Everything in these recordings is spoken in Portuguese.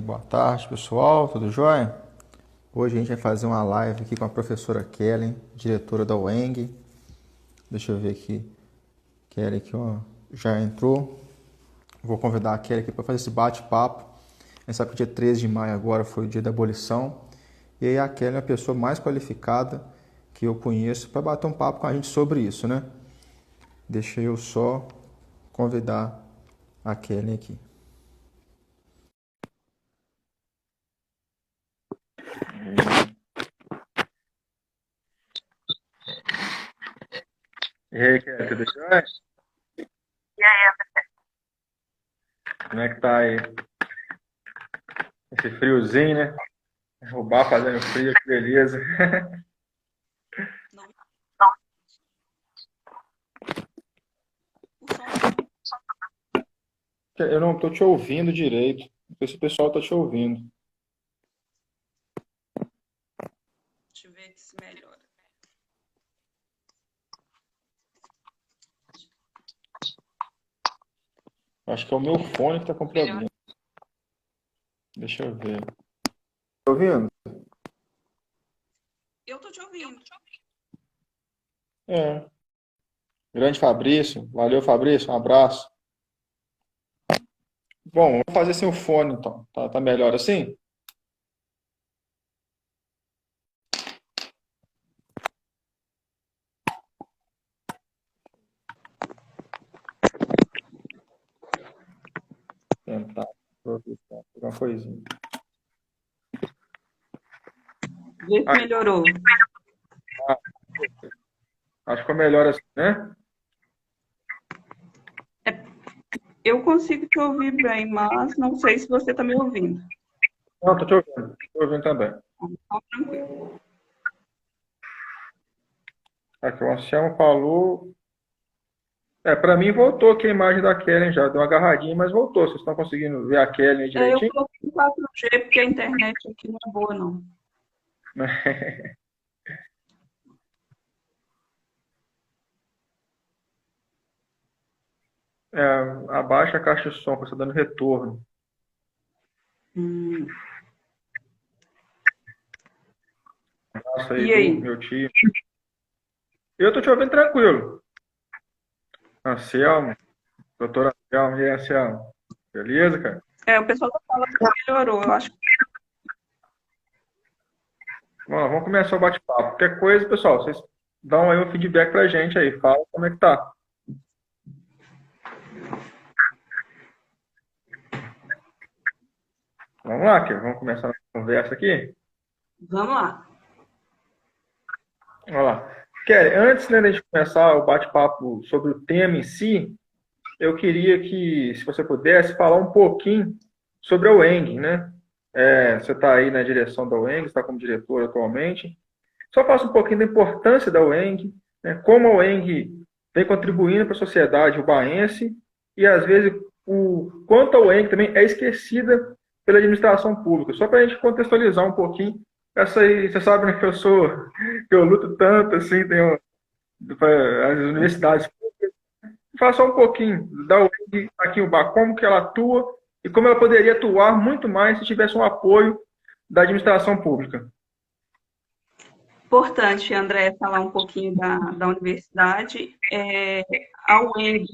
Boa tarde, pessoal, tudo jóia? Hoje a gente vai fazer uma live aqui com a professora Kellen, diretora da UENG. Deixa eu ver aqui. Kellen aqui, ó, já entrou. Vou convidar a Kellen aqui para fazer esse bate-papo. A gente sabe que dia 13 de maio agora foi o dia da abolição. E aí a Kellen é a pessoa mais qualificada que eu conheço para bater um papo com a gente sobre isso, né? Deixa eu só convidar a Kellen aqui. E aí, Kellen, tudo jóia? Como é que tá aí? Esse friozinho, né? Roubar fazendo frio, que beleza. Não, o som não. Eu não tô te ouvindo direito. Não sei se o pessoal tá te ouvindo. Deixa eu ver aqui se melhora. Acho que é o meu fone que tá com Melhora? problema. Deixa eu ver. Tá ouvindo? Eu tô te ouvindo. É. Grande Fabrício. Valeu, Fabrício. Um abraço. Bom, vamos fazer sem o fone então. Tá melhor assim? Tentar aproveitar uma coisinha. Vê se Ah, melhorou. acho que ficou melhor assim, né? Eu consigo te ouvir bem, mas não sei se você tá me ouvindo. Não, tô te ouvindo. Tô ouvindo também. Então, tranquilo. Aqui, o Anselmo falou. Pra mim voltou aqui a imagem da Kellen já. Deu uma agarradinha, mas voltou. Vocês estão conseguindo ver a Kellen aí Eu direitinho? coloquei em 4G porque a internet aqui não é boa, não. É, abaixa a caixa de som, que está dando retorno. Hum. Nossa, aí E do aí? meu tio. Eu tô te ouvindo tranquilo. Anselmo, doutor Anselmo, e aí, Anselmo? Beleza, cara? O pessoal tá falando que melhorou. Eu acho que Bom, vamos começar o bate-papo. Qualquer coisa, pessoal, vocês dão aí um feedback pra gente aí. Fala como é que tá. Vamos lá, Kio. Vamos começar a conversa aqui? vamos lá. Vamos lá. Kelly, antes, né, da gente começar o bate-papo sobre o tema em si, eu queria que, se você pudesse, falar um pouquinho sobre a UENG, né? Você está aí na direção da UENG, está como diretor atualmente. Só faça um pouquinho da importância da UENG, né? Como a UENG vem contribuindo para a sociedade ubaense e, às vezes, o quanto a UENG também é esquecida pela administração pública. Só para a gente contextualizar um pouquinho. Essa aí, você sabe, né, que eu luto tanto, assim, tenho as universidades. Fala só um pouquinho da UENG aqui em Ubá, como que ela atua e como ela poderia atuar muito mais se tivesse um apoio da administração pública. Importante, André, falar um pouquinho da universidade. A UENG,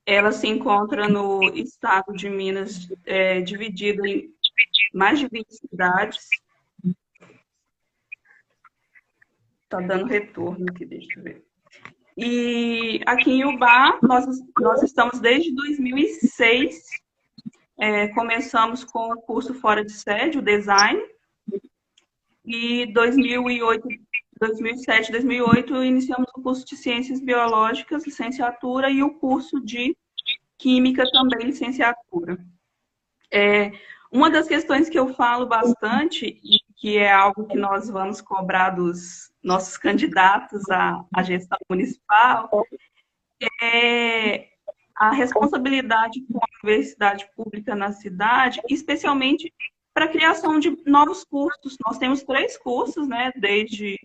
ela se encontra no estado de Minas, dividido em mais de 20 cidades. Está dando retorno aqui, deixa eu ver. E aqui em Ubá, nós estamos desde 2006. Começamos com o curso fora de sede, o design, e 2008, 2007, 2008 iniciamos o curso de ciências biológicas, licenciatura, e o curso de química também, licenciatura. Uma das questões que eu falo bastante, e que é algo que nós vamos cobrar dos nossos candidatos à gestão municipal, é a responsabilidade com a universidade pública na cidade, especialmente para a criação de novos cursos. Nós temos 3 cursos, né, desde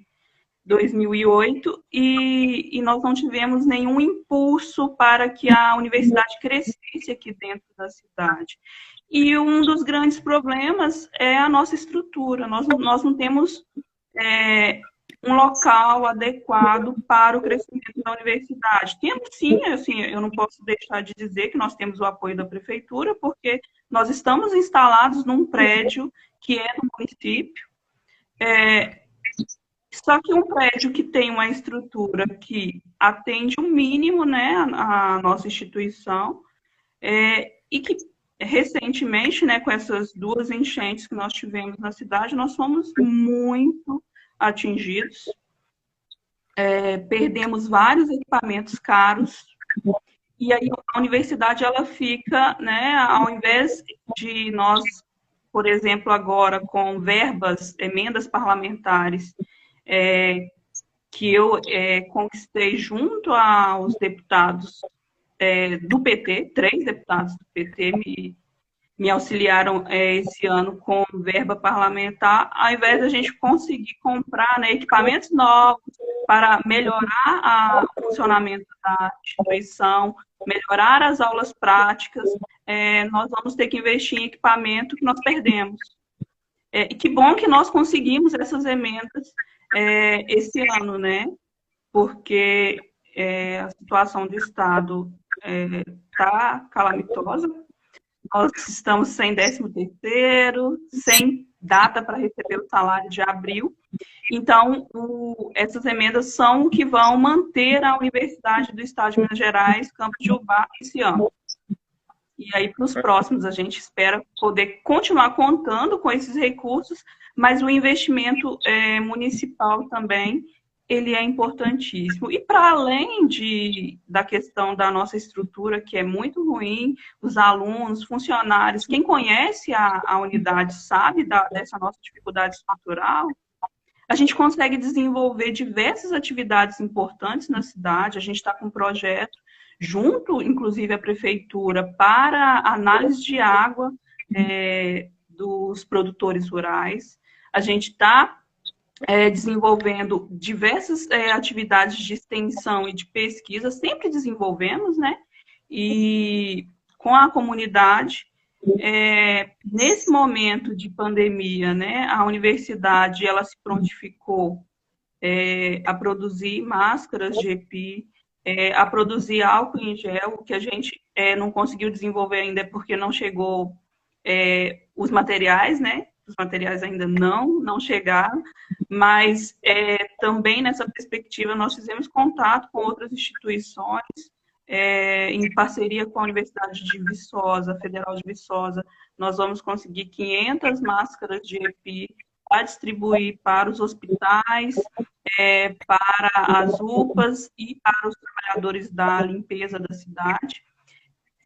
2008, e nós não tivemos nenhum impulso para que a universidade crescesse aqui dentro da cidade. E um dos grandes problemas é a nossa estrutura. Nós não temos um local adequado para o crescimento da universidade. Temos sim, assim, eu não posso deixar de dizer que nós temos o apoio da prefeitura, porque nós estamos instalados num prédio que é do município, só que um prédio que tem uma estrutura que atende o mínimo, né, a nossa instituição, e que recentemente, né, com essas 2 enchentes que nós tivemos na cidade, nós fomos muito atingidos, perdemos vários equipamentos caros, e aí a universidade ela fica, né, ao invés de nós, por exemplo, agora com verbas, emendas parlamentares, que eu conquistei junto aos deputados do PT, 3 deputados do PT me auxiliaram esse ano com verba parlamentar, ao invés da gente conseguir comprar, né, equipamentos novos para melhorar o funcionamento da instituição, melhorar as aulas práticas, nós vamos ter que investir em equipamento que nós perdemos. E que bom que nós conseguimos essas emendas esse ano, né? Porque a situação do Estado está calamitosa. Nós estamos sem 13º, sem data para receber o salário de abril. Então, essas emendas são o que vão manter a Universidade do Estado de Minas Gerais, Campus de Urbá, esse ano. E aí, para os próximos, a gente espera poder continuar contando com esses recursos, mas o investimento municipal também, ele é importantíssimo. E para além da questão da nossa estrutura, que é muito ruim, os alunos, funcionários, quem conhece a unidade sabe dessa nossa dificuldade estrutural, a gente consegue desenvolver diversas atividades importantes na cidade. A gente está com um projeto junto, inclusive, à prefeitura, para análise de água dos produtores rurais. A gente está desenvolvendo diversas atividades de extensão e de pesquisa, sempre desenvolvemos, né? E com a comunidade, nesse momento de pandemia, né, a universidade ela se prontificou a produzir máscaras de EPI, a produzir álcool em gel, o que a gente não conseguiu desenvolver ainda porque não chegou os materiais, né? Os materiais ainda não chegaram, mas também nessa perspectiva nós fizemos contato com outras instituições, em parceria com a Universidade de Viçosa, Federal de Viçosa, nós vamos conseguir 500 máscaras de EPI para distribuir para os hospitais, para as UPAs e para os trabalhadores da limpeza da cidade.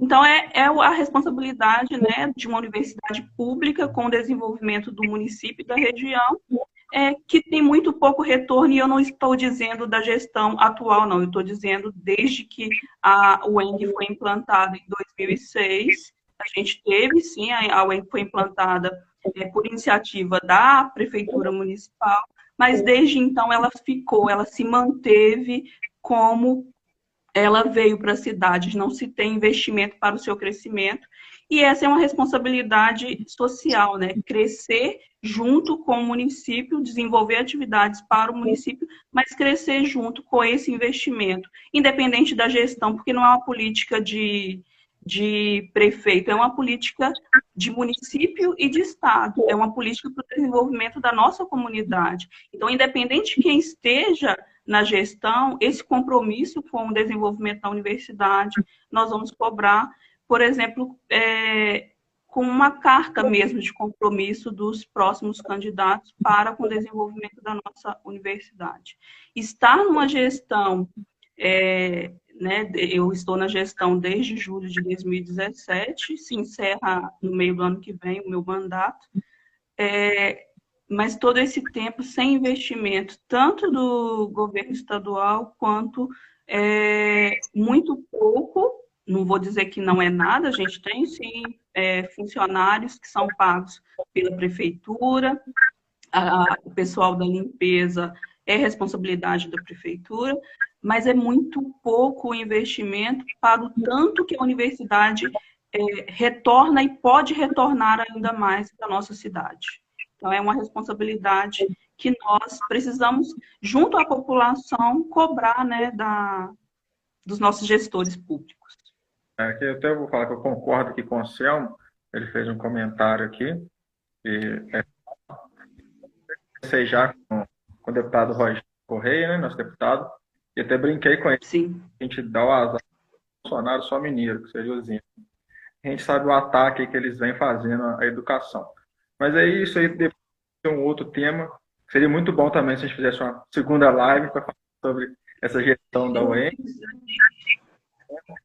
Então, a responsabilidade, né, de uma universidade pública com o desenvolvimento do município e da região, que tem muito pouco retorno, e eu não estou dizendo da gestão atual, não, eu estou dizendo desde que a UENG foi implantada em 2006, a gente teve, sim, a UENG foi implantada por iniciativa da Prefeitura Municipal, mas desde então ela se manteve como ela veio para a cidade, não se tem investimento para o seu crescimento, e essa é uma responsabilidade social, né? Crescer junto com o município, desenvolver atividades para o município, mas crescer junto com esse investimento, independente da gestão, porque não é uma política de prefeito, é uma política de município e de estado, é uma política para o desenvolvimento da nossa comunidade. Então, independente de quem esteja na gestão, esse compromisso com o desenvolvimento da universidade, nós vamos cobrar, por exemplo, com uma carta mesmo de compromisso dos próximos candidatos para com o desenvolvimento da nossa universidade. Estar numa gestão, né, eu estou na gestão desde julho de 2017, se encerra no meio do ano que vem o meu mandato, mas todo esse tempo sem investimento, tanto do governo estadual, quanto muito pouco, não vou dizer que não é nada, a gente tem sim funcionários que são pagos pela prefeitura, o pessoal da limpeza é responsabilidade da prefeitura, mas é muito pouco o investimento para o tanto que a universidade retorna e pode retornar ainda mais para a nossa cidade. Então, é uma responsabilidade que nós precisamos, junto à população, cobrar, né, dos nossos gestores públicos. Que eu até vou falar que eu concordo aqui com o Anselmo, ele fez um comentário aqui, e comecei já com o deputado Roger Correia, né, nosso deputado, e até brinquei com ele. Sim. A gente dá o azar do Bolsonaro só mineiro, que seria o Zinho. A gente sabe o ataque que eles vêm fazendo à educação. Mas é isso aí, depois tem um outro tema. Seria muito bom também se a gente fizesse uma segunda live para falar sobre essa gestão da UEM.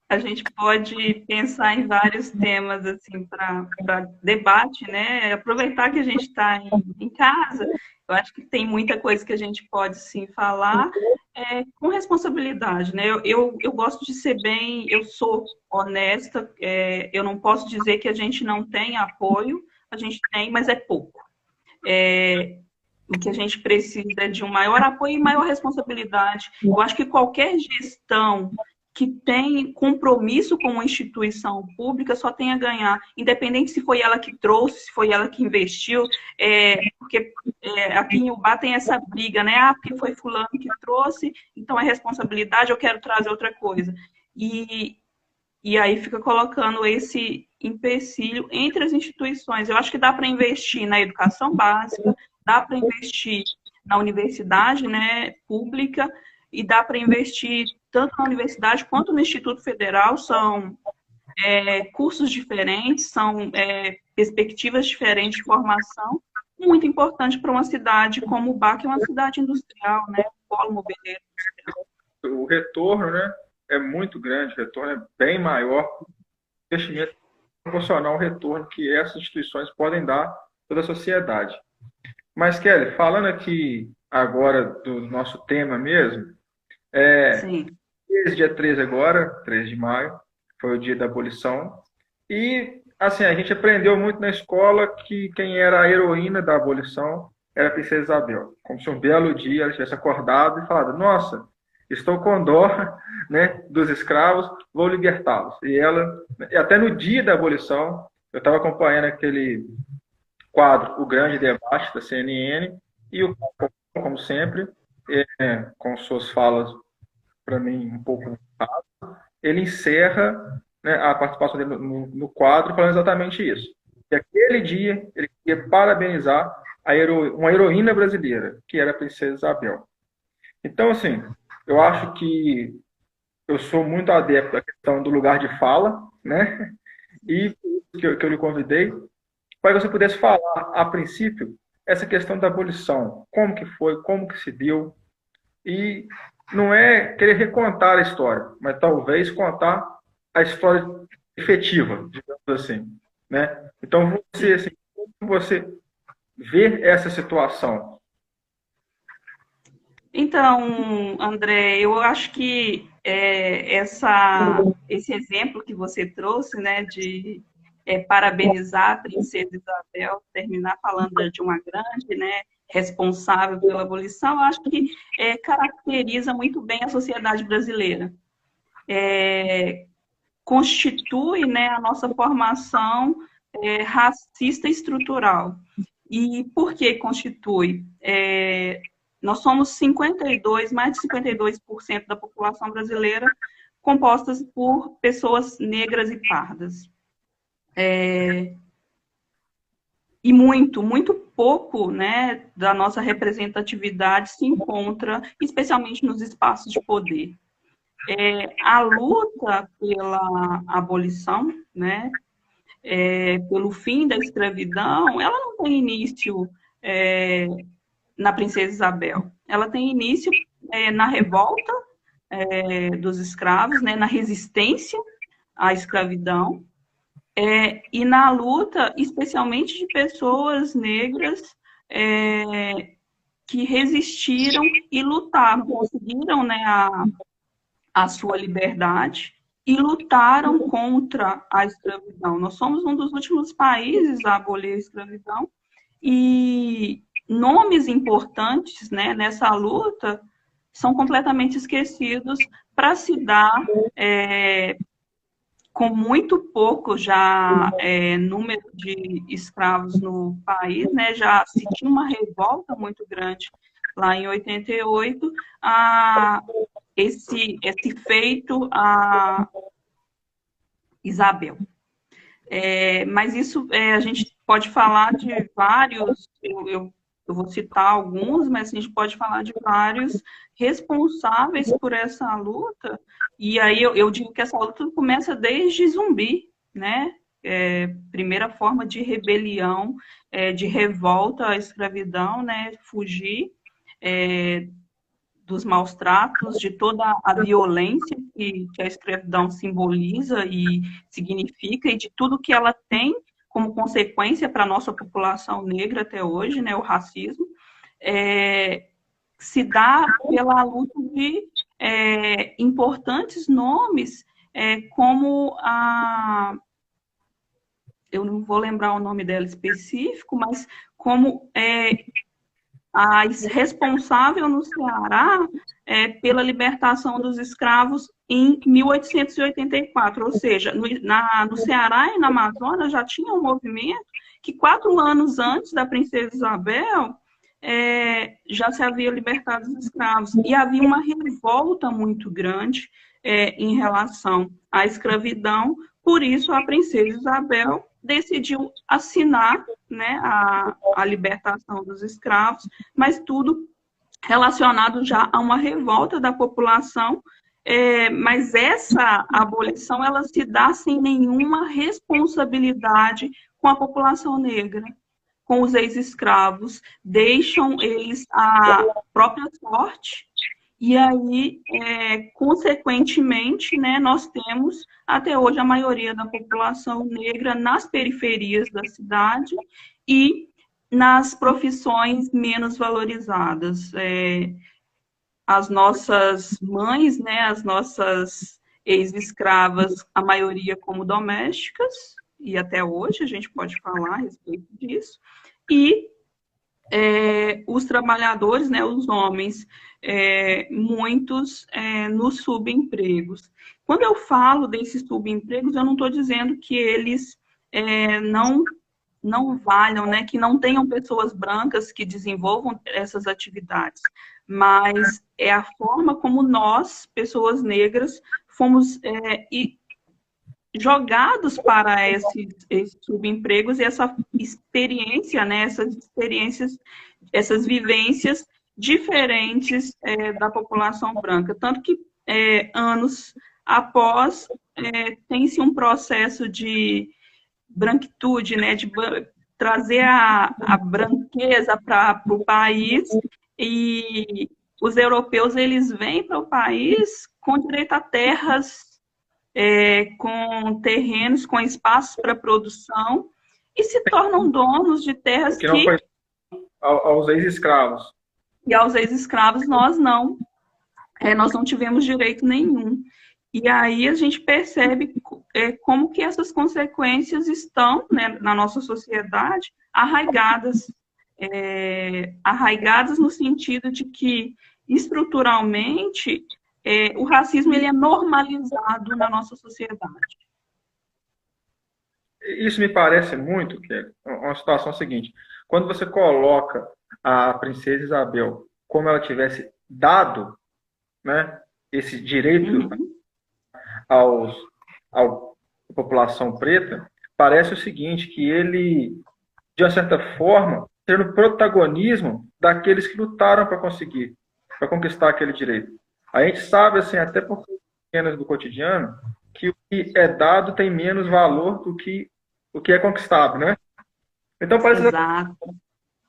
A gente pode pensar em vários temas assim para debate, né? Aproveitar que a gente está em casa, eu acho que tem muita coisa que a gente pode sim falar com responsabilidade, né? Eu gosto de ser bem, eu sou honesta, eu não posso dizer que a gente não tem apoio, a gente tem, mas é pouco. O que a gente precisa é de um maior apoio e maior responsabilidade. Eu acho que qualquer gestão que tem compromisso com uma instituição pública só tem a ganhar, independente se foi ela que trouxe, se foi ela que investiu, porque aqui em Ubá tem essa briga, né? Ah, porque foi fulano que trouxe, então é responsabilidade, eu quero trazer outra coisa. E aí fica colocando esse empecilho entre as instituições. Eu acho que dá para investir na educação básica, dá para investir na universidade, né, pública, e dá para investir tanto na universidade quanto no Instituto Federal. São cursos diferentes, são perspectivas diferentes de formação, muito importante para uma cidade como Ubá, que é uma cidade industrial, né, polo moveleiro industrial. O retorno, né, é muito grande, o retorno é bem maior, o investimento proporcional ao retorno que essas instituições podem dar a toda a sociedade. Mas, Kelly, falando aqui agora do nosso tema mesmo, Sim. esse dia 13 agora, 3 de maio, foi o dia da abolição. E, assim, a gente aprendeu muito na escola que quem era a heroína da abolição era a Princesa Isabel. Como se um belo dia ela tivesse acordado e falado, nossa, estou com dó, né, dos escravos, vou libertá-los. E ela, e até no dia da abolição, eu estava acompanhando aquele quadro, O Grande Debate, da CNN, e o como sempre, com suas falas, para mim, um pouco ele encerra, né, a participação dele no quadro falando exatamente isso. E aquele dia ele queria parabenizar uma heroína brasileira, que era a Princesa Isabel. Então, assim, eu acho que eu sou muito adepto à questão do lugar de fala, né? E que eu lhe convidei para que você pudesse falar, a princípio, essa questão da abolição. Como que foi, como que se deu. E não é querer recontar a história, mas talvez contar a história efetiva, digamos assim, né? Então, você, assim, como você vê essa situação? Então, André, eu acho que esse exemplo que você trouxe, né, de parabenizar a Princesa Isabel, terminar falando de uma grande, né, responsável pela abolição, eu acho que caracteriza muito bem a sociedade brasileira. Constitui, né, a nossa formação racista estrutural. E por que constitui? Nós somos 52, mais de 52% da população brasileira compostas por pessoas negras e pardas. E muito pouco, né, da nossa representatividade se encontra, especialmente nos espaços de poder. A luta pela abolição, né, pelo fim da escravidão, ela não tem início na Princesa Isabel. Ela tem início na revolta dos escravos, né, na resistência à escravidão, e na luta, especialmente de pessoas negras que resistiram e lutaram, conseguiram, né, a sua liberdade e lutaram contra a escravidão. Nós somos um dos últimos países a abolir a escravidão e nomes importantes, né, nessa luta são completamente esquecidos para se dar com muito pouco já número de escravos no país, né, já se tinha uma revolta muito grande lá em 88, esse feito a Isabel. Mas isso a gente pode falar de vários, eu vou citar alguns, mas a gente pode falar de vários responsáveis por essa luta, e aí eu digo que essa luta começa desde Zumbi, né? Primeira forma de rebelião, de revolta à escravidão, né? Fugir dos maus tratos, de toda a violência que a escravidão simboliza e significa, e de tudo que ela tem como consequência para a nossa população negra até hoje, né, o racismo, se dá pela luta de importantes nomes, como eu não vou lembrar o nome dela específico, mas como a responsável no Ceará pela libertação dos escravos em 1884, ou seja, no Ceará e na Amazônia já tinha um movimento que 4 anos antes da Princesa Isabel já se havia libertado os escravos, e havia uma revolta muito grande em relação à escravidão, por isso a Princesa Isabel decidiu assinar, né, a libertação dos escravos, mas tudo relacionado já a uma revolta da população, mas essa abolição ela se dá sem nenhuma responsabilidade com a população negra, com os ex-escravos, deixam eles a própria sorte. E aí, consequentemente, né, nós temos até hoje a maioria da população negra nas periferias da cidade e nas profissões menos valorizadas. As nossas mães, né, as nossas ex-escravas, a maioria como domésticas, e até hoje a gente pode falar a respeito disso, e os trabalhadores, né, os homens, muitos nos subempregos. Quando eu falo desses subempregos, eu não estou dizendo que eles não valham, né, que não tenham pessoas brancas que desenvolvam essas atividades, mas é a forma como nós, pessoas negras, fomos jogados para esses subempregos e essa experiência, né, essas vivências diferentes da população branca. Tanto que anos após tem-se um processo de branquitude, né, de trazer a branqueza para o país, e os europeus eles vêm para o país com direito a terras, com terrenos, com espaços para produção, e se tornam donos de terras que não foi aos ex-escravos. E aos ex-escravos nós não tivemos direito nenhum. E aí a gente percebe como que essas consequências estão, né, na nossa sociedade arraigadas. Arraigadas no sentido de que, estruturalmente, o racismo ele é normalizado na nossa sociedade. Isso me parece muito que é uma situação seguinte. Quando você coloca a Princesa Isabel como ela tivesse dado, né, esse direito à população preta, parece o seguinte, que ele, de uma certa forma, ter o protagonismo daqueles que lutaram para conquistar aquele direito. A gente sabe, assim, até por pequenas do cotidiano, que o que é dado tem menos valor do que o que é conquistado, né? Então, parece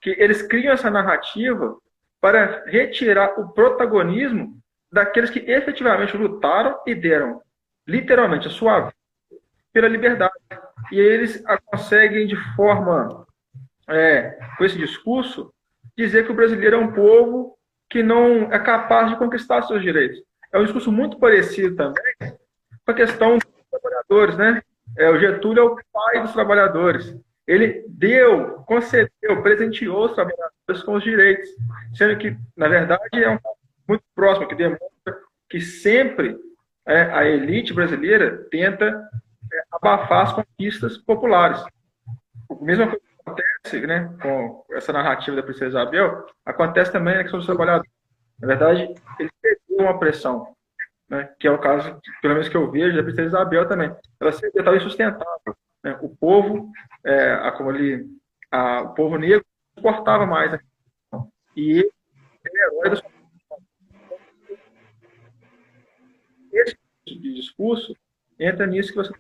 que eles criam essa narrativa para retirar o protagonismo daqueles que efetivamente lutaram e deram, literalmente, a sua vida pela liberdade. E eles conseguem, de forma, com esse discurso, dizer que o brasileiro é um povo que não é capaz de conquistar seus direitos. É um discurso muito parecido também com a questão dos trabalhadores, né? O Getúlio é o pai dos trabalhadores. ele deu, concedeu, presenteou os trabalhadores com os direitos, sendo que, na verdade, é um caso muito próximo, que demonstra que sempre a elite brasileira tenta abafar as conquistas populares. A mesma coisa que acontece, né, com essa narrativa da Princesa Isabel, acontece também na questão dos trabalhadores. Na verdade, eles perderam uma pressão, né, que é o caso, pelo menos que eu vejo, da Princesa Isabel também. Ela sempre estava insustentável. Né? O povo, o povo negro suportava mais. Né? E ele é herói da sua. Esse tipo de discurso entra nisso que você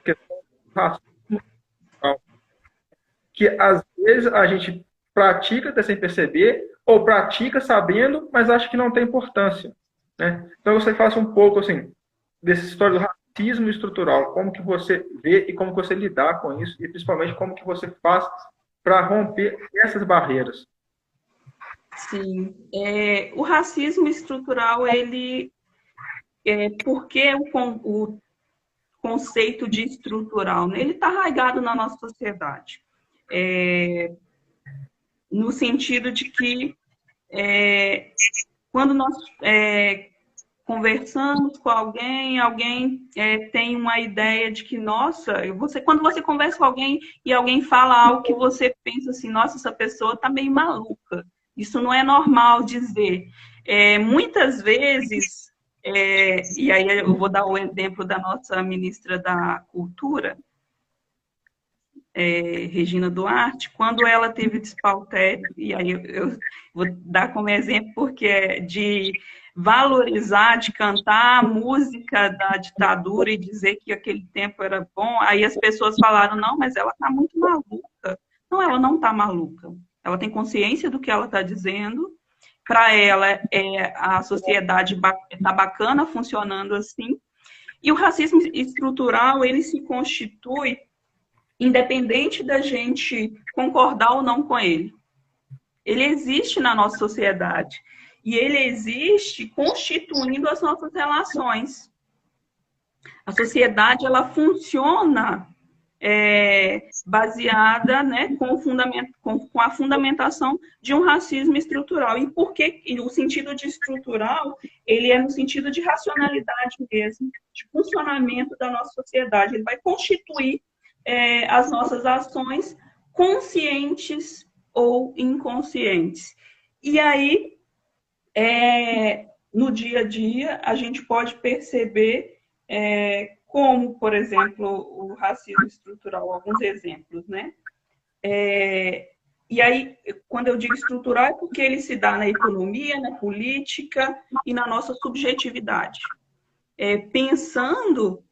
questão do racismo, que às vezes a gente pratica até sem perceber, ou pratica sabendo, mas acha que não tem importância. Né? Então você faça um pouco assim, dessa história do racismo estrutural, como que você vê e como que você lidar com isso, e principalmente como que você faz para romper essas barreiras. Sim, o racismo estrutural, ele, por que o conceito de estrutural? Né? Ele está arraigado na nossa sociedade, no sentido de que quando nós conversamos com alguém tem uma ideia de que, nossa, quando você conversa com alguém e alguém fala algo que você pensa assim, nossa, essa pessoa está meio maluca. Isso não é normal dizer. Muitas vezes, e aí eu vou dar o exemplo da nossa ministra da Cultura, Regina Duarte, quando ela teve despautério, e aí eu vou dar como exemplo porque é de valorizar, de cantar a música da ditadura e dizer que aquele tempo era bom, aí as pessoas falaram, não, mas ela está muito maluca. Não, ela não está maluca. Ela tem consciência do que ela está dizendo. Para ela, a sociedade está bacana, funcionando assim. E o racismo estrutural, ele se constitui independente da gente concordar ou não com ele. Ele existe na nossa sociedade. E ele existe constituindo as nossas relações. A sociedade, ela funciona baseada, né, com a fundamentação de um racismo estrutural. E por que o sentido de estrutural, ele é no sentido de racionalidade mesmo, de funcionamento da nossa sociedade. Ele vai constituir as nossas ações conscientes ou inconscientes. E aí, no dia a dia, a gente pode perceber como, por exemplo, o racismo estrutural, alguns exemplos, né? E aí, quando eu digo estrutural, é porque ele se dá na economia, na política e na nossa subjetividade. Pensando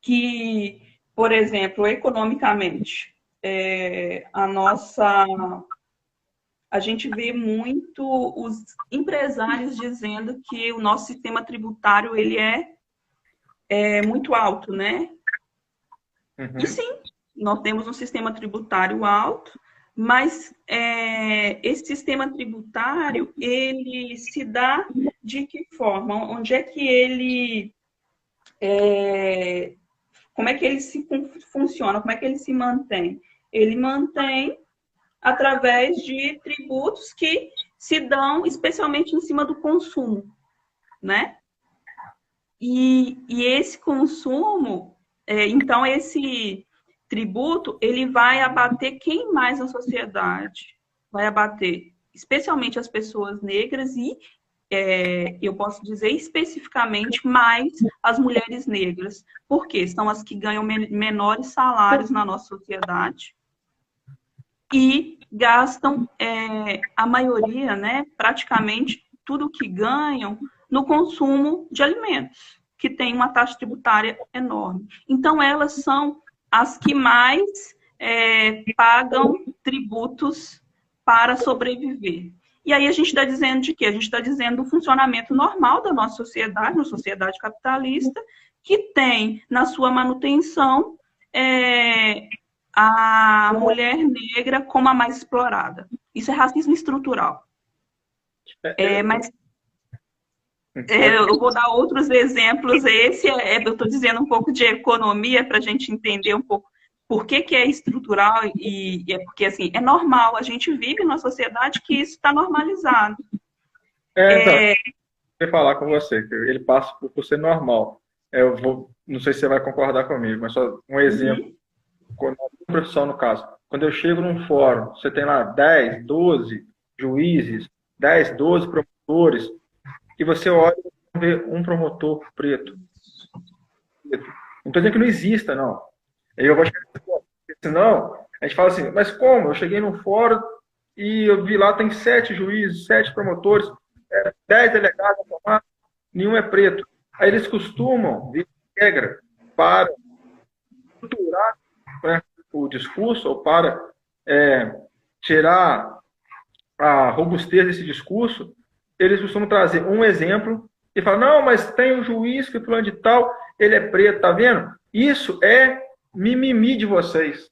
que, por exemplo, economicamente, a gente vê muito os empresários dizendo que o nosso sistema tributário ele é muito alto, né? Uhum. E sim, nós temos um sistema tributário alto, mas esse sistema tributário, ele se dá de que forma? Onde é que ele... como é que ele funciona? Como é que ele se mantém? Ele mantém através de tributos que se dão especialmente em cima do consumo, né? E esse consumo, então esse tributo, ele vai abater quem mais na sociedade? Vai abater especialmente as pessoas negras e eu posso dizer especificamente mais as mulheres negras, porque são as que ganham menores salários na nossa sociedade e gastam a maioria, né, praticamente tudo que ganham no consumo de alimentos, que tem uma taxa tributária enorme. Então, elas são as que mais pagam tributos para sobreviver. E aí a gente está dizendo de quê? A gente está dizendo do funcionamento normal da nossa sociedade, uma sociedade capitalista, que tem na sua manutenção a mulher negra como a mais explorada. Isso é racismo estrutural. Mas eu vou dar outros exemplos. Esse eu estou dizendo um pouco de economia para a gente entender um pouco Por que que é estrutural? E é porque, assim, é normal. A gente vive numa sociedade que isso está normalizado. Então, eu vou falar com você, que ele passa por ser normal. Eu vou, não sei se você vai concordar comigo, mas só um exemplo, Uhum. quando a profissão, no caso, quando eu chego num fórum, você tem lá 10, 12 juízes, 10, 12 promotores, e você olha e vê um promotor preto. Não estou dizendo que não exista, não. Aí eu vou chegar nesse ponto, porque senão, a gente fala assim, mas como? Eu cheguei num fórum e eu vi lá, tem 7 juízes, 7 promotores, 10 delegados a tomar, nenhum é preto. Aí eles costumam, via regra, para estruturar, né, o discurso ou para tirar a robustez desse discurso, eles costumam trazer um exemplo e falar, não, mas tem um juiz que fulano de tal, ele é preto, tá vendo? Isso é mimimi de vocês.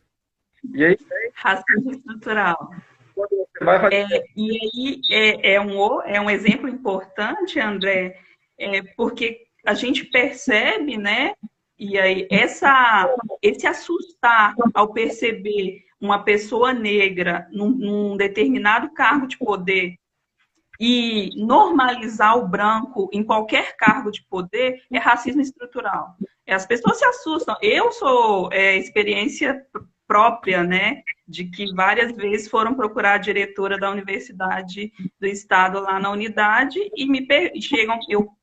E aí, Racismo estrutural. quando você vai fazer... E aí é um exemplo importante, André, porque a gente percebe, né? E aí esse assustar ao perceber uma pessoa negra num determinado cargo de poder e normalizar o branco em qualquer cargo de poder é racismo estrutural. As pessoas se assustam. Eu sou experiência própria, né, de que várias vezes foram procurar a diretora da Universidade do Estado lá na unidade e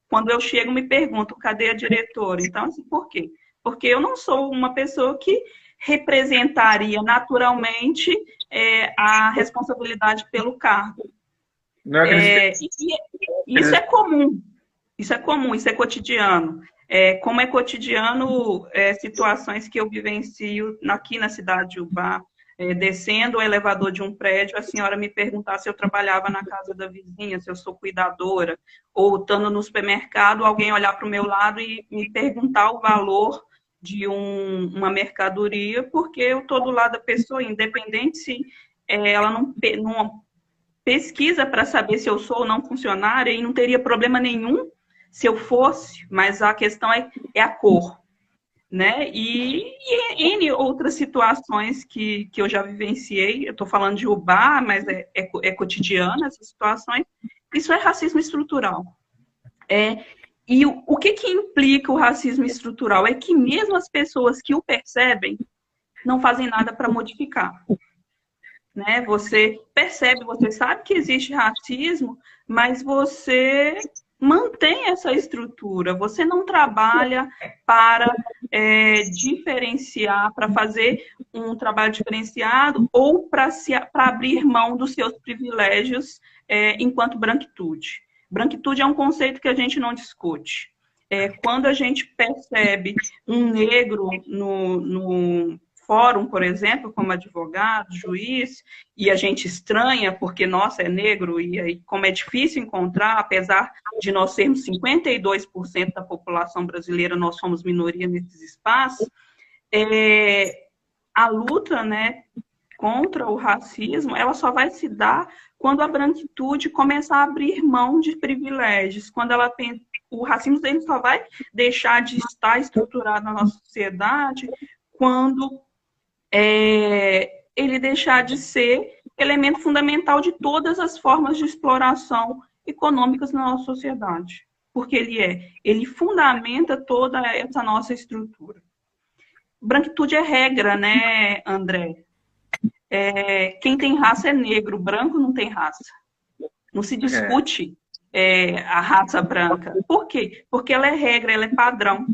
quando eu chego me perguntam, cadê a diretora? Então, assim, por quê? Porque eu não sou uma pessoa que representaria naturalmente a responsabilidade pelo cargo. Não é que eles... Isso é comum, isso é cotidiano. Como é cotidiano situações que eu vivencio aqui na cidade de Ubá, descendo o elevador de um prédio, a senhora me perguntar se eu trabalhava na casa da vizinha, se eu sou cuidadora, ou estando no supermercado, alguém olhar para o meu lado e me perguntar o valor de uma mercadoria, porque eu estou do lado da pessoa, independente se ela não pesquisa para saber se eu sou ou não funcionária e não teria problema nenhum se eu fosse, mas a questão é a cor, né? E N outras situações que eu já vivenciei, eu estou falando de Ubá, mas é cotidiana essas situações, isso é racismo estrutural. E o que implica o racismo estrutural? É que mesmo as pessoas que o percebem não fazem nada para modificar. Né? Você percebe, você sabe que existe racismo, mas você mantém essa estrutura. Você não trabalha para diferenciar, para fazer um trabalho diferenciado ou para abrir mão dos seus privilégios enquanto branquitude. Branquitude é um conceito que a gente não discute. Quando a gente percebe um negro no fórum, por exemplo, como advogado, juiz, e a gente estranha porque, nossa, é negro, e aí, como é difícil encontrar, apesar de nós sermos 52% da população brasileira, nós somos minoria nesses espaços, a luta, né, contra o racismo, ela só vai se dar quando a branquitude começar a abrir mão de privilégios, quando ela tem o racismo dele só vai deixar de estar estruturado na nossa sociedade quando ele deixar de ser elemento fundamental de todas as formas de exploração econômicas na nossa sociedade. Porque ele fundamenta toda essa nossa estrutura. Branquitude é regra, né, André? Quem tem raça é negro, branco não tem raça. Não se discute a raça branca. Por quê? Porque ela é regra, ela é padrão.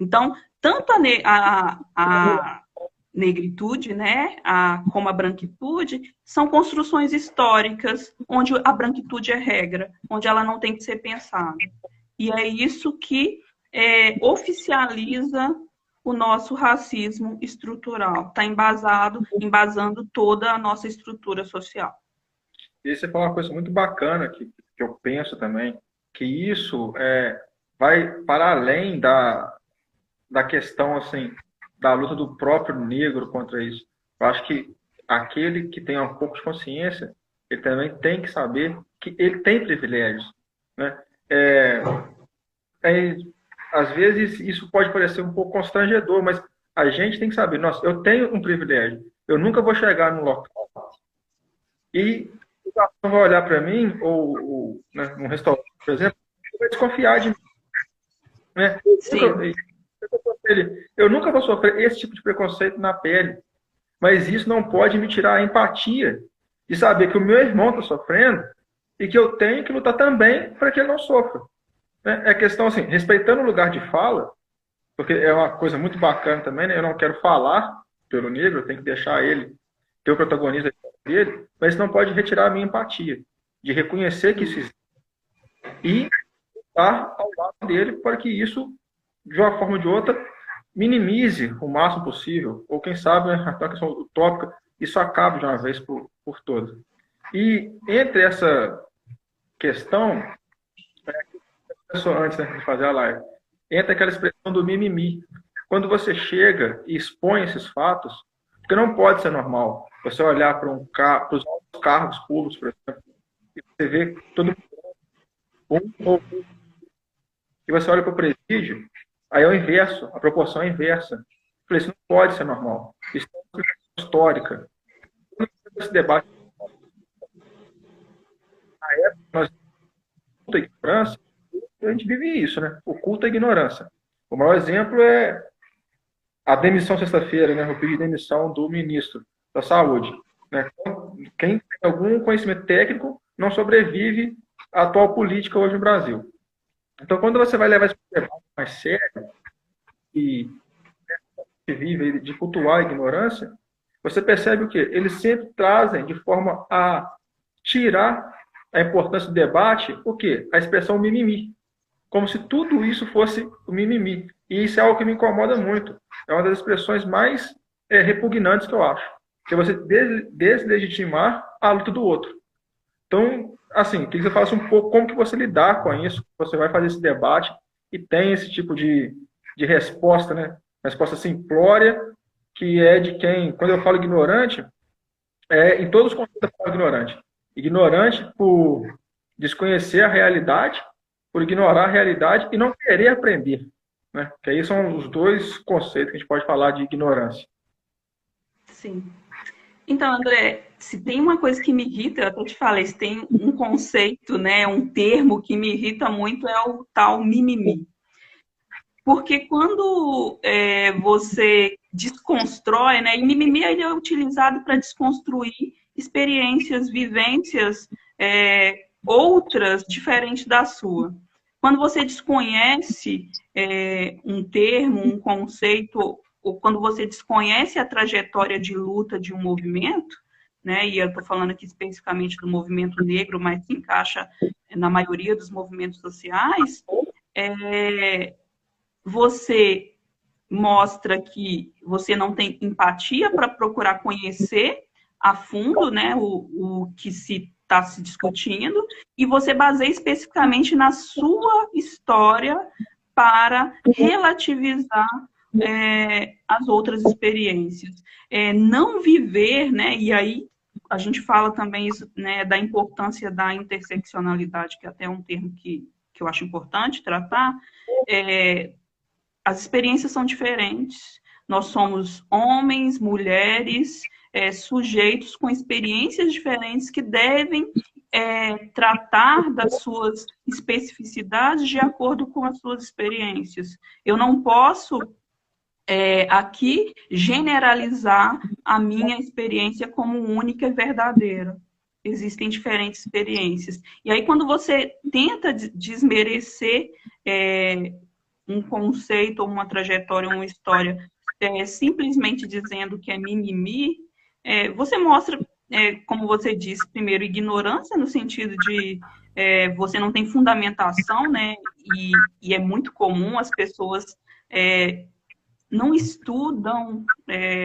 Então, tanto a negritude, né, como a branquitude, são construções históricas onde a branquitude é regra, onde ela não tem que ser pensada. E é isso que oficializa o nosso racismo estrutural. Está embasando toda a nossa estrutura social. E você falou uma coisa muito bacana que eu penso também, que isso vai para além da questão assim, da luta do próprio negro contra isso. Eu acho que aquele que tem um pouco de consciência, ele também tem que saber que ele tem privilégios, né? Às vezes isso pode parecer um pouco constrangedor, mas A gente tem que saber, nossa, eu tenho um privilégio. Eu nunca vou chegar num local e o garçom vai olhar para mim, ou né, num restaurante, por exemplo, e vai desconfiar de mim. Né? Sim, Eu nunca vou sofrer esse tipo de preconceito na pele, mas isso não pode me tirar a empatia de saber que o meu irmão está sofrendo e que eu tenho que lutar também para que ele não sofra. Né? É questão assim, respeitando o lugar de fala, porque é uma coisa muito bacana também, né? Eu não quero falar pelo negro, eu tenho que deixar ele ter o protagonismo dele, mas isso não pode retirar a minha empatia, de reconhecer que isso existe e estar ao lado dele para que isso, de uma forma ou de outra, minimize o máximo possível, ou quem sabe, né, até a questão utópica, isso acabe de uma vez por todas. E entre essa questão, antes, né, de fazer a live, entra aquela expressão do mimimi. Quando você chega e expõe esses fatos, porque não pode ser normal você olhar para os cargos públicos, por exemplo, e você vê todo mundo, e você olha para o presídio, aí é o inverso, a proporção é inversa. Eu falei, isso não pode ser normal. Isso é uma questão histórica. Esse debate, na época, nós culto à ignorância, a gente vive isso, né? O culto à ignorância. O maior exemplo é a demissão sexta-feira, né? O pedido de demissão do ministro da Saúde. Né? Quem tem algum conhecimento técnico não sobrevive à atual política hoje no Brasil. Então, quando você vai levar esse debate mais sério e vive de cultuar a ignorância, você percebe o quê? Eles sempre trazem de forma a tirar a importância do debate, o quê? A expressão mimimi. Como se tudo isso fosse o mimimi. E isso é algo que me incomoda muito. É uma das expressões mais repugnantes que eu acho. Que é você deslegitimar a luta do outro. Então, assim, queria que você falasse um pouco como que você lidar com isso, você vai fazer esse debate e tem esse tipo de resposta, né? Resposta simplória, que é de quem, quando eu falo ignorante, em todos os contextos eu falo ignorante. Ignorante por desconhecer a realidade, por ignorar a realidade e não querer aprender. Né? Que aí são os dois conceitos que a gente pode falar de ignorância. sim. Então, André, se tem uma coisa que me irrita, eu até te falei, se tem um conceito, né, um termo que me irrita muito é o tal mimimi. Porque quando você desconstrói, né, e mimimi ele é utilizado para desconstruir experiências, vivências outras diferentes da sua. Quando você desconhece um termo, um conceito, ou quando você desconhece a trajetória de luta de um movimento, né, e eu estou falando aqui especificamente do movimento negro, mas se encaixa na maioria dos movimentos sociais, você mostra que você não tem empatia para procurar conhecer a fundo, né, o que se está se discutindo, e você baseia especificamente na sua história para relativizar as outras experiências. Não viver, né, e aí a gente fala também isso, né, da importância da interseccionalidade, que é até um termo que eu acho importante tratar. As experiências são diferentes. Nós somos homens, mulheres, sujeitos com experiências diferentes que devem tratar das suas especificidades de acordo com as suas experiências. Eu não posso aqui generalizar a minha experiência como única e verdadeira. Existem diferentes experiências. E aí, quando você tenta desmerecer um conceito, ou uma trajetória, uma história, simplesmente dizendo que é mimimi, você mostra, como você disse, primeiro, ignorância, no sentido de você não tem fundamentação, né? E é muito comum as pessoas não estudam,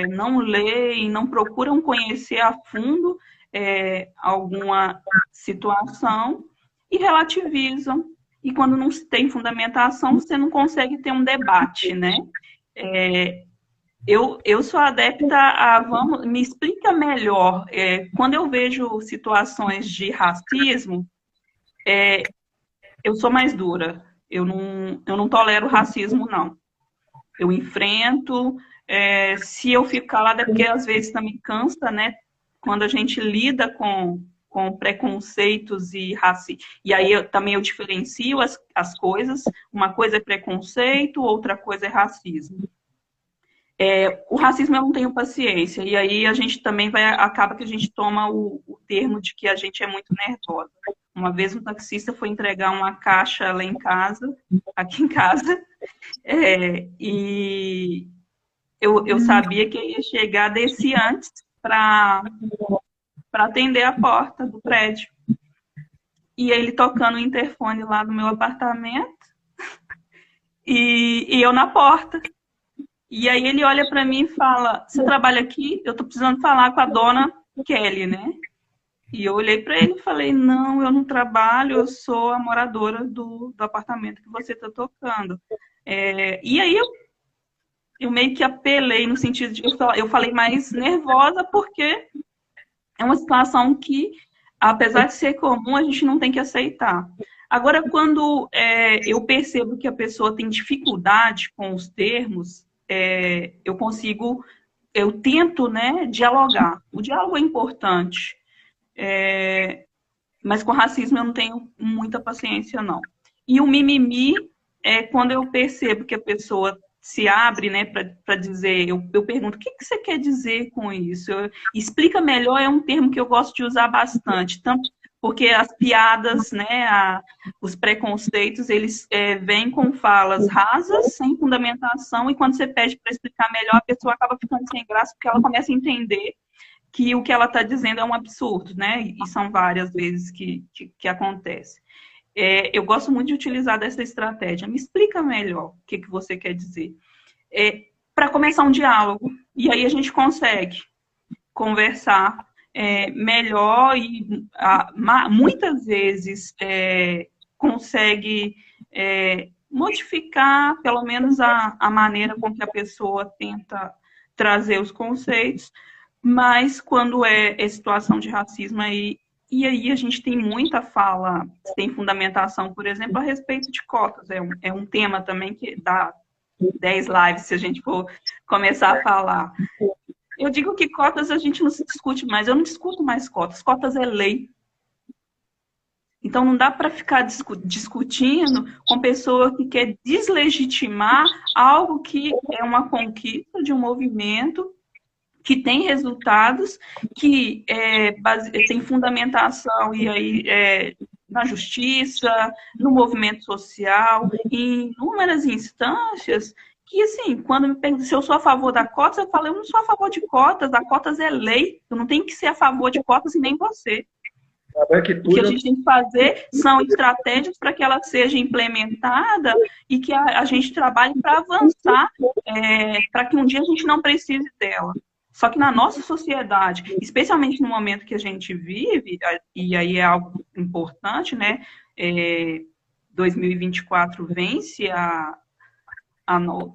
não leem, não procuram conhecer a fundo alguma situação e relativizam. E quando não se tem fundamentação, você não consegue ter um debate, né? Eu sou adepta a, me explica melhor, quando eu vejo situações de racismo, eu sou mais dura, eu não tolero racismo, não. Eu enfrento, Se eu fico calada, é porque às vezes também cansa, né? Quando a gente lida com preconceitos e racismo. E aí também eu diferencio as coisas. Uma coisa é preconceito, outra coisa é racismo. O racismo eu não tenho paciência. E aí a gente também acaba que a gente toma o termo de que a gente é muito nervosa. Uma vez um taxista foi entregar uma caixa lá em casa, aqui em casa, e eu sabia que eu ia chegar desse antes para atender a porta do prédio. E ele tocando o interfone lá no meu apartamento e eu na porta. E aí ele olha para mim e fala, você trabalha aqui? Eu tô precisando falar com a dona Kelly, né? E eu olhei para ele e falei, não, eu não trabalho, eu sou a moradora do apartamento que você está tocando. E aí eu meio que apelei no sentido de eu falei mais nervosa porque é uma situação que, apesar de ser comum, a gente não tem que aceitar. Agora, quando eu percebo que a pessoa tem dificuldade com os termos, eu tento, né, dialogar. O diálogo é importante, mas com racismo eu não tenho muita paciência, não. E o mimimi é quando eu percebo que a pessoa se abre, né, para dizer, eu pergunto, o que você quer dizer com isso? Explica melhor, é um termo que eu gosto de usar bastante, tanto porque as piadas, né, os preconceitos, eles vêm com falas rasas, sem fundamentação, e quando você pede para explicar melhor, a pessoa acaba ficando sem graça, porque ela começa a entender que o que ela está dizendo é um absurdo, né, e são várias vezes que acontece. Eu gosto muito de utilizar dessa estratégia. Me explica melhor o que você quer dizer. Para começar um diálogo. E aí a gente consegue conversar melhor e muitas vezes consegue modificar pelo menos a maneira com que a pessoa tenta trazer os conceitos, mas quando é situação de racismo e aí a gente tem muita fala, tem fundamentação, por exemplo, a respeito de cotas. É um tema também que dá 10 lives se a gente for começar a falar. Eu digo que cotas a gente não se discute mais. Eu não discuto mais cotas. Cotas é lei. Então não dá para ficar discutindo com pessoa que quer deslegitimar algo que é uma conquista de um movimento que tem resultados, que tem fundamentação e aí na justiça, no movimento social, em inúmeras instâncias, que assim, quando me perguntam se eu sou a favor da cotas, eu falo, eu não sou a favor de cotas, a cotas é lei, eu não tenho que ser a favor de cotas e nem você. O que a gente tem que fazer são estratégias para que ela seja implementada e que a gente trabalhe para avançar, para que um dia a gente não precise dela. Só que na nossa sociedade, especialmente no momento que a gente vive, e aí é algo importante, né? 2024 vence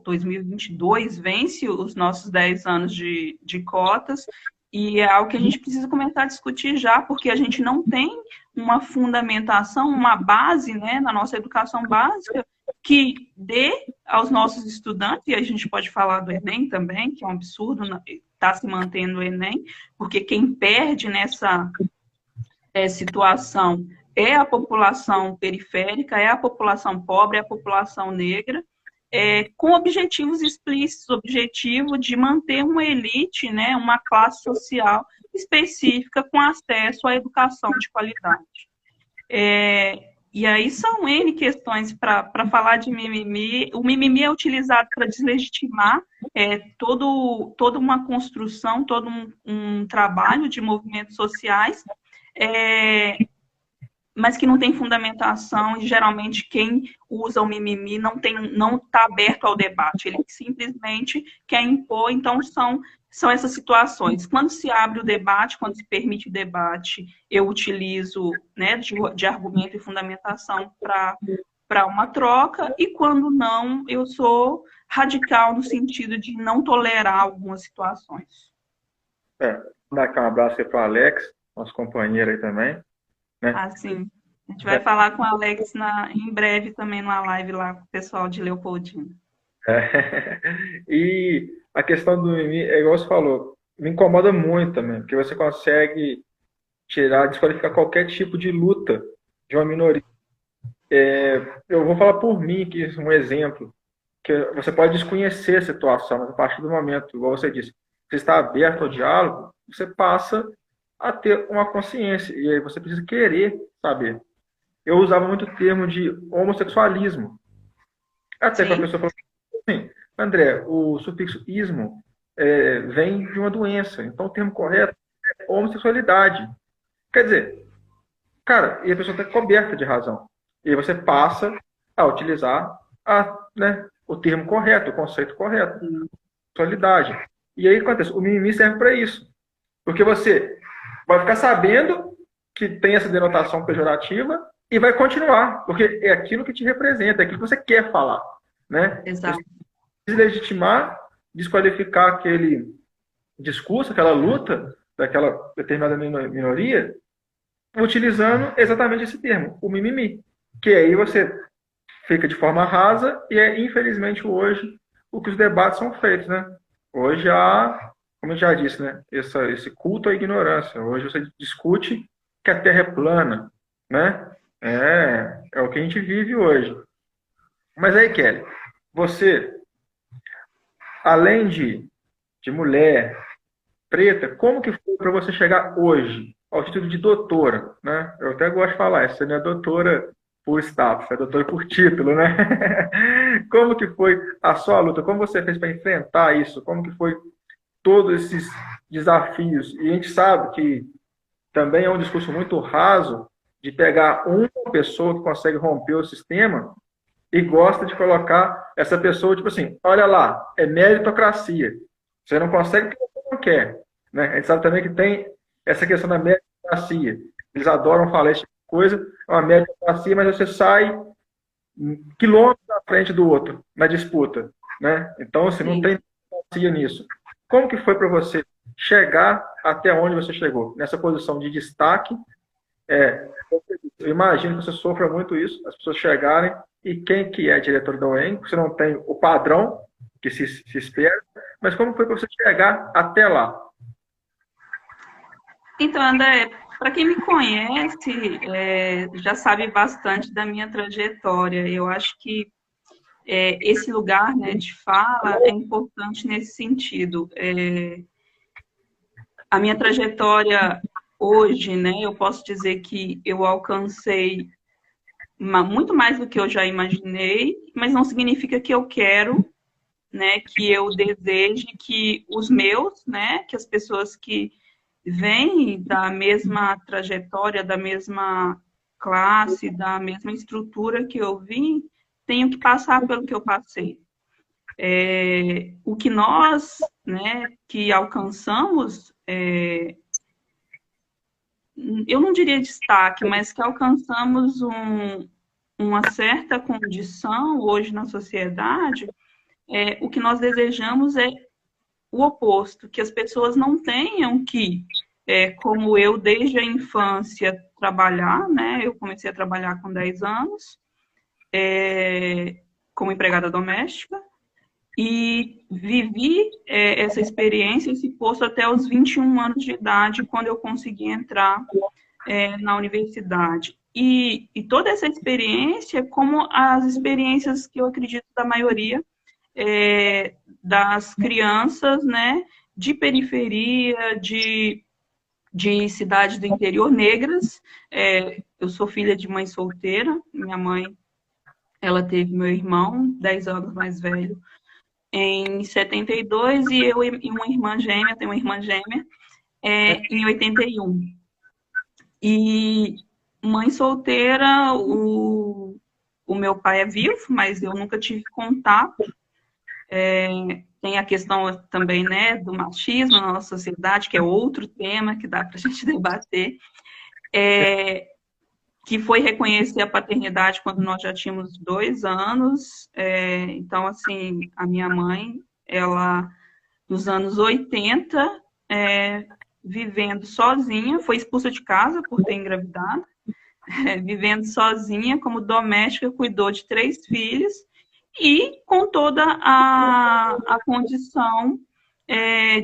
2022 vence os nossos 10 anos de cotas, e é algo que a gente precisa começar a discutir já, porque a gente não tem uma fundamentação, uma base, né, na nossa educação básica, que dê aos nossos estudantes, e a gente pode falar do Enem também, que é um absurdo, está se mantendo o Enem, porque quem perde nessa situação é a população periférica, é a população pobre, é a população negra, com objetivos explícitos, objetivo de manter uma elite, né, uma classe social específica com acesso à educação de qualidade. E aí são N questões para falar de mimimi. O mimimi é utilizado para deslegitimar toda uma construção, todo um trabalho de movimentos sociais, mas que não tem fundamentação, e geralmente quem usa o mimimi não está aberto ao debate, ele simplesmente quer impor. Então são essas situações. Quando se abre o debate, quando se permite o debate, eu utilizo, né, de argumento e fundamentação para uma troca, e quando não, eu sou radical no sentido de não tolerar algumas situações. Dar aqui um abraço aí para o Alex, nosso companheiro aí também. Né? Sim. A gente vai falar com o Alex em breve também numa live lá com o pessoal de Leopoldina. É. E a questão do mimimi, é igual você falou, me incomoda muito também, porque você consegue tirar, desqualificar qualquer tipo de luta de uma minoria. Eu vou falar por mim aqui, um exemplo, que você pode desconhecer a situação, mas a partir do momento, igual você disse, você está aberto ao diálogo, você passa a ter uma consciência, e aí você precisa querer saber. Eu usava muito o termo de homossexualismo, até que a Sim, pessoa falou assim, André, o sufixo ismo vem de uma doença, então o termo correto é homossexualidade. Quer dizer, cara, e a pessoa está coberta de razão. E aí você passa a utilizar o termo correto, o conceito correto, sim, sexualidade. E aí acontece, o mimimi serve para isso. Porque você vai ficar sabendo que tem essa denotação pejorativa e vai continuar, porque é aquilo que te representa, é aquilo que você quer falar, né? Você exato. deslegitimar, desqualificar aquele discurso, aquela luta daquela determinada minoria, utilizando exatamente esse termo, o mimimi, que aí você fica de forma rasa e é infelizmente hoje o que os debates são feitos, né? Hoje há, como eu já disse, né, esse culto à ignorância. Hoje você discute que a Terra é plana, né? É o que a gente vive hoje. Mas aí, Kelly, você, além de mulher, preta, como que foi para você chegar hoje ao título de doutora, né? Eu até gosto de falar, você não é doutora por status, é doutora por título, né? Como que foi a sua luta? Como você fez para enfrentar isso? Como que foi todos esses desafios? E a gente sabe que também é um discurso muito raso de pegar uma pessoa que consegue romper o sistema e gosta de colocar essa pessoa, tipo assim, olha lá, é meritocracia. Você não consegue porque você não quer. Né? A gente sabe também que tem essa questão da meritocracia. Eles adoram falar esse tipo de coisa, é uma meritocracia, mas você sai quilômetros à frente do outro na disputa. Né? Então, assim, não Sim. tem meritocracia nisso. Como que foi para você chegar até onde você chegou? Nessa posição de destaque, eu imagino que você sofra muito isso, as pessoas chegarem e quem que é diretor da UEM, você não tem o padrão que se espera, mas como foi para você chegar até lá? Então, André, para quem me conhece, já sabe bastante da minha trajetória. Eu acho que esse lugar, né, de fala é importante nesse sentido. A minha trajetória hoje, né, eu posso dizer que eu alcancei muito mais do que eu já imaginei, mas não significa que eu quero, né, que eu deseje que os meus, né, que as pessoas que vêm da mesma trajetória, da mesma classe, da mesma estrutura que eu vim, tenham que passar pelo que eu passei. O que nós, né, que alcançamos, eu não diria destaque, mas que alcançamos uma certa condição hoje na sociedade, o que nós desejamos é o oposto, que as pessoas não tenham que, como eu, desde a infância, trabalhar, né? Eu comecei a trabalhar com 10 anos, como empregada doméstica, e vivi essa experiência, esse posto até os 21 anos de idade, quando eu consegui entrar na universidade. E toda essa experiência, como as experiências que eu acredito da maioria das crianças, né, de periferia, de cidades do interior, negras. Eu sou filha de mãe solteira, minha mãe, ela teve meu irmão, 10 anos mais velho, em 72, e eu e uma irmã gêmea, tenho uma irmã gêmea, em 81. E mãe solteira, o meu pai é vivo, mas eu nunca tive contato. Tem a questão também, né, do machismo na nossa sociedade, que é outro tema que dá para a gente debater, que foi reconhecer a paternidade quando nós já tínhamos 2 anos. Então, assim, a minha mãe, ela, nos anos 80, vivendo sozinha, foi expulsa de casa por ter engravidado, vivendo sozinha como doméstica, cuidou de 3 filhos, e com toda a condição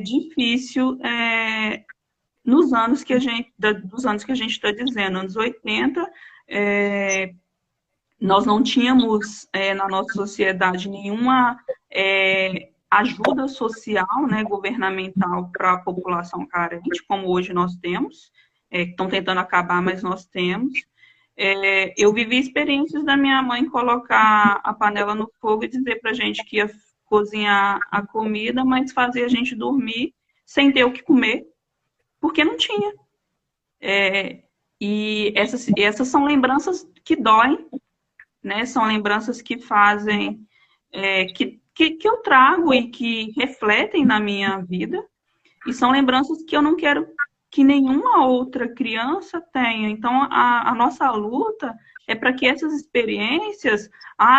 difícil nos anos que dos anos que a gente está dizendo, anos 80, nós não tínhamos na nossa sociedade nenhuma ajuda social, né, governamental para a população carente, como hoje nós temos. Estão tentando acabar, mas nós temos. Eu vivi experiências da minha mãe colocar a panela no fogo e dizer para a gente que ia cozinhar a comida, mas fazer a gente dormir sem ter o que comer, porque não tinha. E essas são lembranças que doem, né? São lembranças que fazem, que eu trago e que refletem na minha vida, e são lembranças que eu não quero que nenhuma outra criança tenha. Então, a nossa luta é para que essas experiências,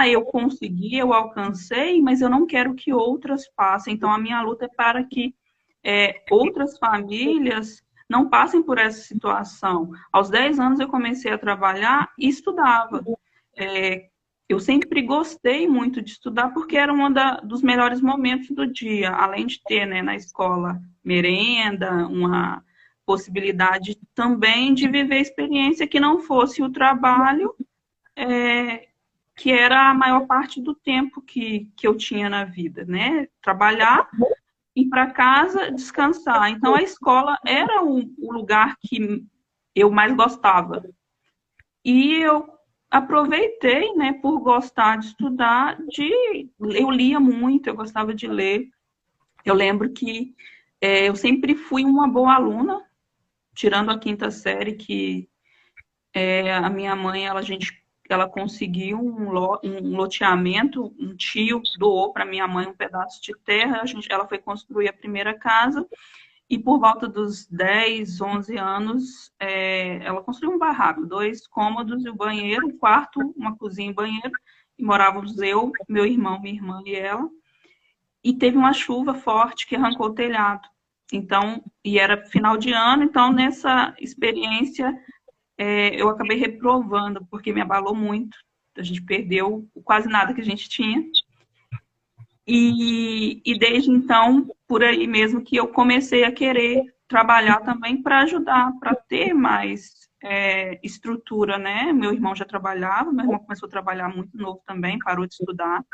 eu consegui, eu alcancei, mas eu não quero que outras passem. Então, a minha luta é para que outras famílias não passem por essa situação. Aos 10 anos eu comecei a trabalhar e estudava. Eu sempre gostei muito de estudar porque era um dos melhores momentos do dia, além de ter, né, na escola merenda, uma possibilidade também de viver experiência que não fosse o trabalho, que era a maior parte do tempo que eu tinha na vida, né? Trabalhar, ir para casa, descansar. Então, a escola era o lugar que eu mais gostava. E eu aproveitei, né, por gostar de estudar, eu lia muito, eu gostava de ler. Eu lembro que eu sempre fui uma boa aluna, tirando a 5ª série, que a minha mãe, ela conseguiu um loteamento, um tio doou para minha mãe um pedaço de terra, ela foi construir a primeira casa, e por volta dos 10, 11 anos, ela construiu um barraco, 2 cômodos e um banheiro, um quarto, uma cozinha e banheiro, e morávamos eu, meu irmão, minha irmã e ela, e teve uma chuva forte que arrancou o telhado. Então, e era final de ano, então nessa experiência eu acabei reprovando, porque me abalou muito. A gente perdeu quase nada que a gente tinha. E desde então, por aí mesmo que eu comecei a querer trabalhar também para ajudar, para ter mais estrutura, né? Meu irmão já trabalhava, meu irmão começou a trabalhar muito novo também, parou de estudar,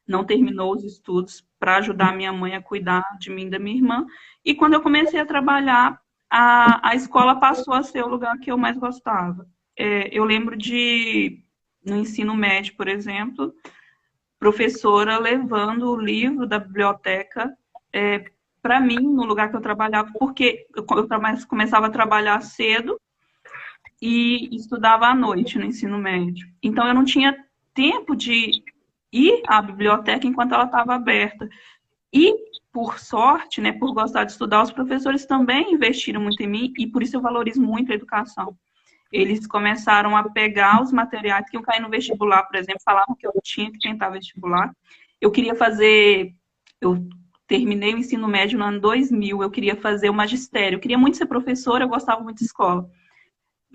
não terminou os estudos para ajudar a minha mãe a cuidar de mim e da minha irmã. E quando eu comecei a trabalhar, a escola passou a ser o lugar que eu mais gostava. Eu lembro no ensino médio, por exemplo, professora levando o livro da biblioteca para mim, no lugar que eu trabalhava, porque eu começava a trabalhar cedo e estudava à noite no ensino médio. Então, eu não tinha tempo de ir à biblioteca enquanto ela estava aberta. E, por sorte, né, por gostar de estudar, os professores também investiram muito em mim, e por isso eu valorizo muito a educação. Eles começaram a pegar os materiais que iam cair no vestibular, por exemplo, falavam que eu tinha que tentar vestibular. Eu terminei o ensino médio no ano 2000, eu queria fazer o magistério, eu queria muito ser professora, eu gostava muito de escola.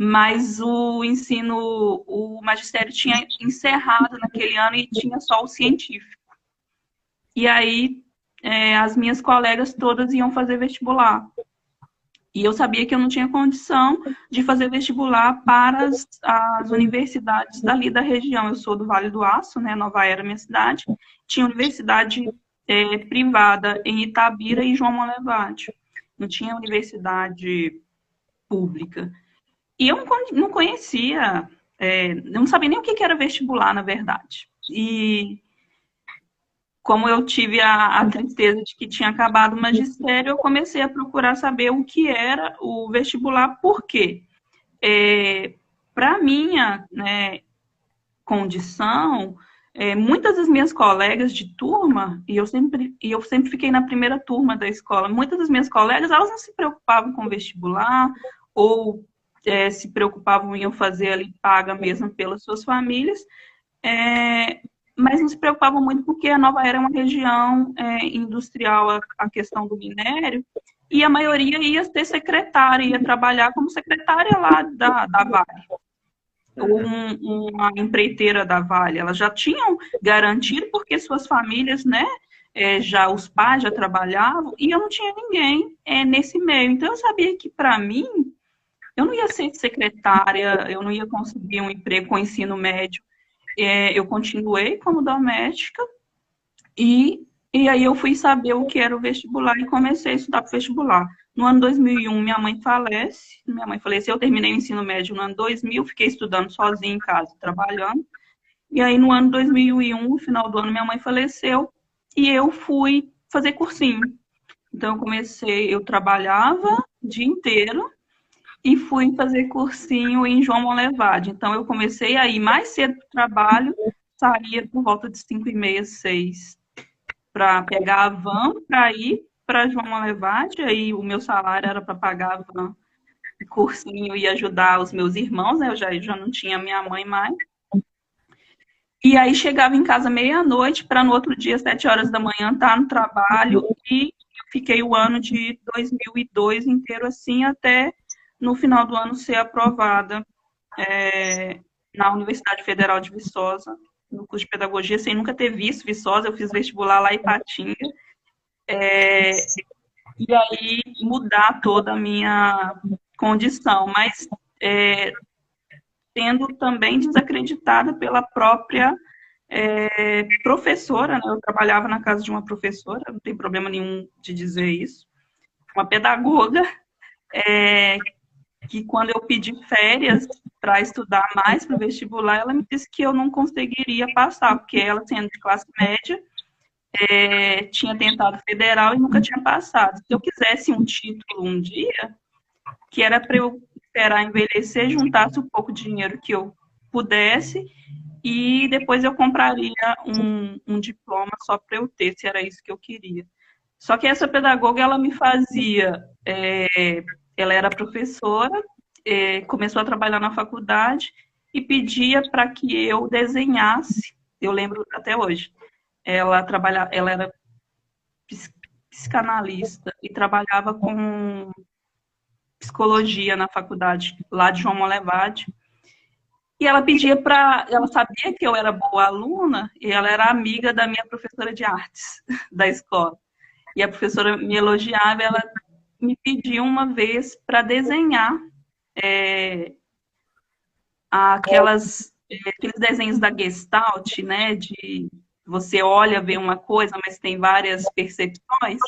Mas o magistério tinha encerrado naquele ano e tinha só o científico. E aí, as minhas colegas todas iam fazer vestibular. E eu sabia que eu não tinha condição de fazer vestibular para as universidades dali da região. Eu sou do Vale do Aço, né? Nova Era, minha cidade. Tinha universidade privada em Itabira e João Monlevade. Não tinha universidade pública. E eu não conhecia, não sabia nem o que era vestibular, na verdade. E como eu tive a tristeza de que tinha acabado o magistério, eu comecei a procurar saber o que era o vestibular, por quê? Para minha, né, condição, muitas das minhas colegas de turma, e eu sempre fiquei na primeira turma da escola, muitas das minhas colegas, elas não se preocupavam com vestibular, ou se preocupavam em fazer ali paga mesmo pelas suas famílias, mas não se preocupavam muito porque a Nova Era é uma região industrial, a questão do minério, e a maioria ia ser secretária, ia trabalhar como secretária lá da Vale. ou uma empreiteira da Vale. Elas já tinham garantido porque suas famílias, né, já os pais já trabalhavam e eu não tinha ninguém nesse meio. Então eu sabia que para mim eu não ia ser secretária, eu não ia conseguir um emprego com ensino médio. Eu continuei como doméstica e aí eu fui saber o que era o vestibular e comecei a estudar para o vestibular. No ano 2001, minha mãe faleceu, eu terminei o ensino médio no ano 2000, fiquei estudando sozinha em casa, trabalhando. E aí no ano 2001, no final do ano, minha mãe faleceu e eu fui fazer cursinho. Então eu trabalhava o dia inteiro e fui fazer cursinho em João Monlevade. Então eu comecei a ir mais cedo para o trabalho, saía por volta de 5h30, 6, para pegar a van para ir para João Monlevade. Aí o meu salário era para pagar a van, o cursinho e ajudar os meus irmãos, né? Eu já não tinha minha mãe mais. E aí chegava em casa meia-noite para no outro dia, 7 horas da manhã, estar no trabalho. E eu fiquei o ano de 2002 inteiro assim, até no final do ano ser aprovada na Universidade Federal de Viçosa, no curso de pedagogia, sem nunca ter visto Viçosa. Eu fiz vestibular lá em Ipatinga. E aí mudar toda a minha condição, mas sendo também desacreditada pela própria professora, né? Eu trabalhava na casa de uma professora, não tem problema nenhum de dizer isso, uma pedagoga, que quando eu pedi férias para estudar mais para o vestibular, ela me disse que eu não conseguiria passar, porque ela, sendo de classe média, tinha tentado federal e nunca tinha passado. Se eu quisesse um título um dia, que era para eu esperar envelhecer, juntasse um pouco de dinheiro que eu pudesse e depois eu compraria um diploma só para eu ter, se era isso que eu queria. Só que essa pedagoga, ela me fazia... ela era professora, começou a trabalhar na faculdade e pedia para que eu desenhasse. Eu lembro até hoje. Ela era psicanalista e trabalhava com psicologia na faculdade lá de João Monlevade. E ela ela sabia que eu era boa aluna e ela era amiga da minha professora de artes da escola. E a professora me elogiava, ela me pediu uma vez para desenhar aqueles desenhos da Gestalt, né, de você olha, vê uma coisa, mas tem várias percepções.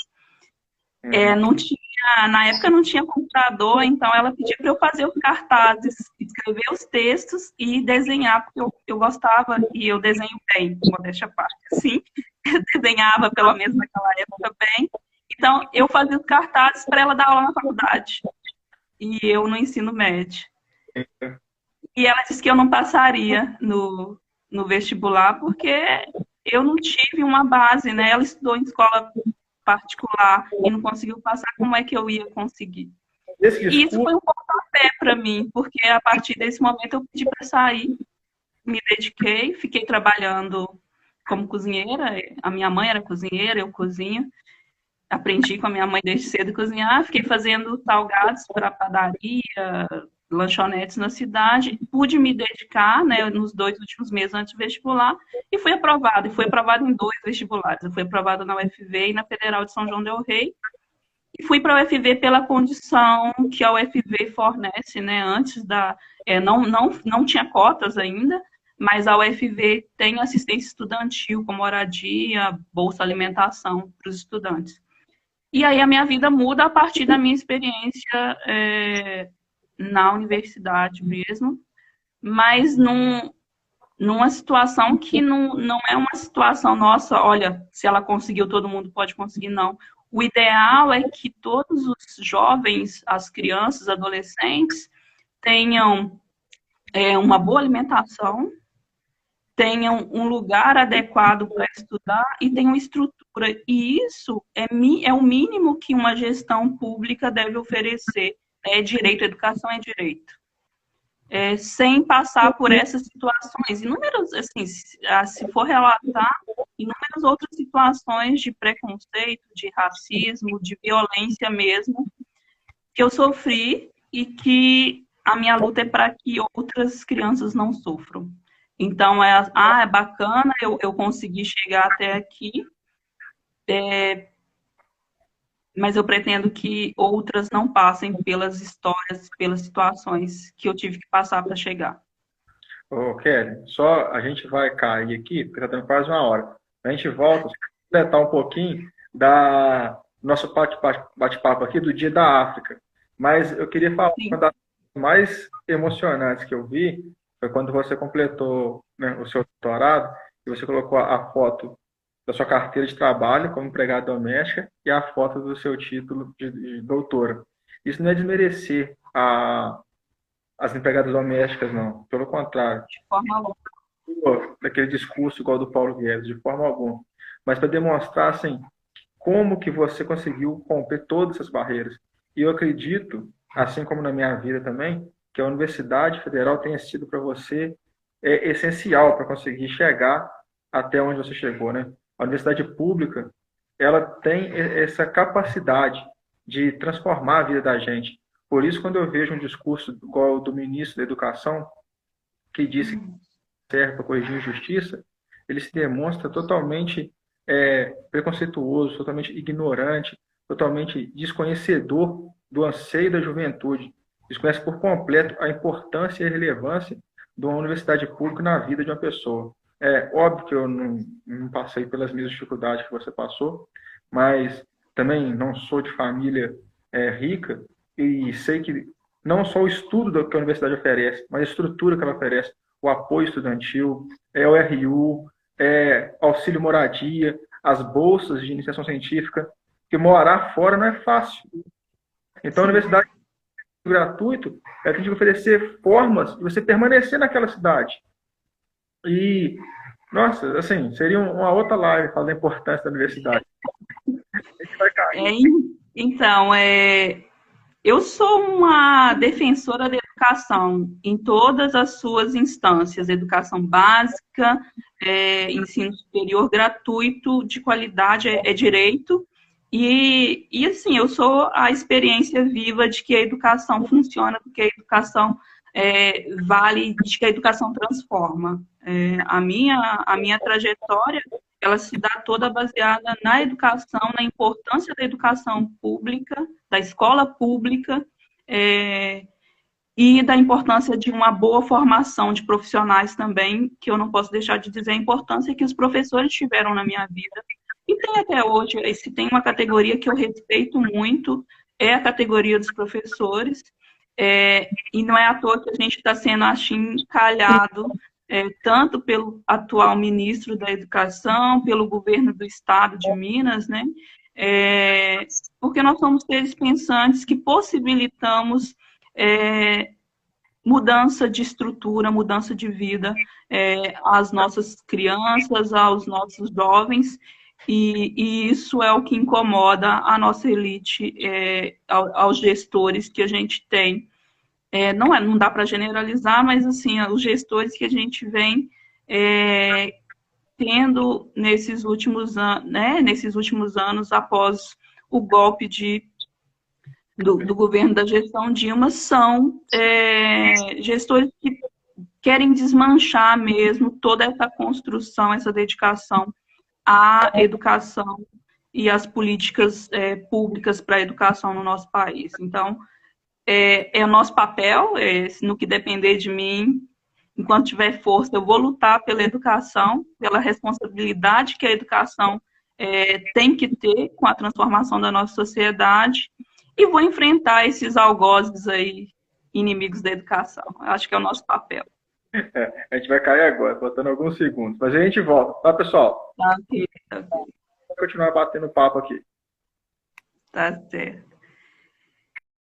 Não tinha, na época não tinha computador, então ela pediu para eu fazer os cartazes, escrever os textos e desenhar, porque eu gostava e eu desenho bem, modéstia à parte, assim, eu desenhava pelo menos naquela época bem. Então eu fazia os cartazes para ela dar aula na faculdade e eu no ensino médio. E ela disse que eu não passaria no vestibular porque eu não tive uma base, né? Ela estudou em escola particular e não conseguiu passar, como é que eu ia conseguir? E isso foi um pontapé para mim, porque a partir desse momento eu pedi para sair, me dediquei, fiquei trabalhando como cozinheira. A minha mãe era cozinheira, eu cozinho. Aprendi com a minha mãe desde cedo a cozinhar, fiquei fazendo salgados para padaria, lanchonetes na cidade, pude me dedicar, né, nos 2 últimos meses antes do vestibular e fui aprovada. E fui aprovada em 2 vestibulares. Eu fui aprovada na UFV e na Federal de São João del Rei. E fui para a UFV pela condição que a UFV fornece, né, antes da... não tinha cotas ainda, mas a UFV tem assistência estudantil, como moradia, bolsa alimentação para os estudantes. E aí a minha vida muda a partir da minha experiência na universidade mesmo, mas numa situação que não é uma situação, nossa, olha, se ela conseguiu, todo mundo pode conseguir, não. O ideal é que todos os jovens, as crianças, adolescentes, tenham uma boa alimentação, tenham um lugar adequado para estudar e tenham estrutura. E isso é o mínimo que uma gestão pública deve oferecer. Direito, educação é direito. Sem passar por essas situações. Inúmeros, assim, se for relatar, inúmeras outras situações de preconceito, de racismo, de violência mesmo, que eu sofri e que a minha luta é para que outras crianças não sofram. Então, é bacana, eu consegui chegar até aqui, mas eu pretendo que outras não passem pelas histórias, pelas situações que eu tive que passar para chegar. Ô, Kelly, só a gente vai cair aqui, porque está dando quase uma hora. A gente volta, completar um pouquinho da nosso bate-papo aqui do Dia da África. Mas eu queria falar, Sim. uma das mais emocionantes que eu vi foi quando você completou, né, o seu doutorado e você colocou a foto da sua carteira de trabalho como empregada doméstica e a foto do seu título de doutora. Isso não é desmerecer as empregadas domésticas, não. Pelo contrário. De forma alguma. Daquele discurso igual do Paulo Guedes, de forma alguma. Mas para demonstrar, assim, como que você conseguiu romper todas essas barreiras. E eu acredito, assim como na minha vida também, que a Universidade Federal tenha sido para você essencial para conseguir chegar até onde você chegou, né? A universidade pública, ela tem essa capacidade de transformar a vida da gente. Por isso, quando eu vejo um discurso igual o do ministro da Educação, que disse que serve para corrigir injustiça, ele se demonstra totalmente preconceituoso, totalmente ignorante, totalmente desconhecedor do anseio da juventude. Desconhece por completo a importância e a relevância de uma universidade pública na vida de uma pessoa. É óbvio que eu não passei pelas mesmas dificuldades que você passou, mas também não sou de família rica e sei que não só o estudo que a universidade oferece, mas a estrutura que ela oferece, o apoio estudantil, o RU, auxílio moradia, as bolsas de iniciação científica, que morar fora não é fácil. Então, a universidade gratuito, ela tem que oferecer formas de você permanecer naquela cidade. E, nossa, assim, seria uma outra live falar da importância da universidade. A gente vai cair. Então, eu sou uma defensora da educação em todas as suas instâncias, educação básica, ensino superior gratuito, de qualidade, é direito. E assim, eu sou a experiência viva de que a educação funciona, de que a educação vale, de que a educação transforma. A minha trajetória, ela se dá toda baseada na educação, na importância da educação pública, da escola pública, e da importância de uma boa formação de profissionais também, que eu não posso deixar de dizer a importância que os professores tiveram na minha vida. E tem até hoje, se tem uma categoria que eu respeito muito, é a categoria dos professores, e não é à toa que a gente está sendo achincalhado, tanto pelo atual ministro da Educação, pelo governo do estado de Minas, né? Porque nós somos seres pensantes que possibilitamos mudança de estrutura, mudança de vida às nossas crianças, aos nossos jovens, e isso é o que incomoda a nossa elite, aos gestores que a gente tem. Não dá para generalizar, mas assim, os gestores que a gente vem tendo nesses últimos anos, após o golpe do governo da gestão Dilma, são gestores que querem desmanchar mesmo toda essa construção, essa dedicação à educação e às políticas públicas para a educação no nosso país. Então, é o nosso papel, no que depender de mim, enquanto tiver força, eu vou lutar pela educação, pela responsabilidade que a educação tem que ter com a transformação da nossa sociedade, e vou enfrentar esses algozes aí, inimigos da educação. Acho que é o nosso papel. A gente vai cair agora, faltando alguns segundos. Mas a gente volta, tá, pessoal? Tá, ok. Vamos continuar batendo papo aqui. Tá certo.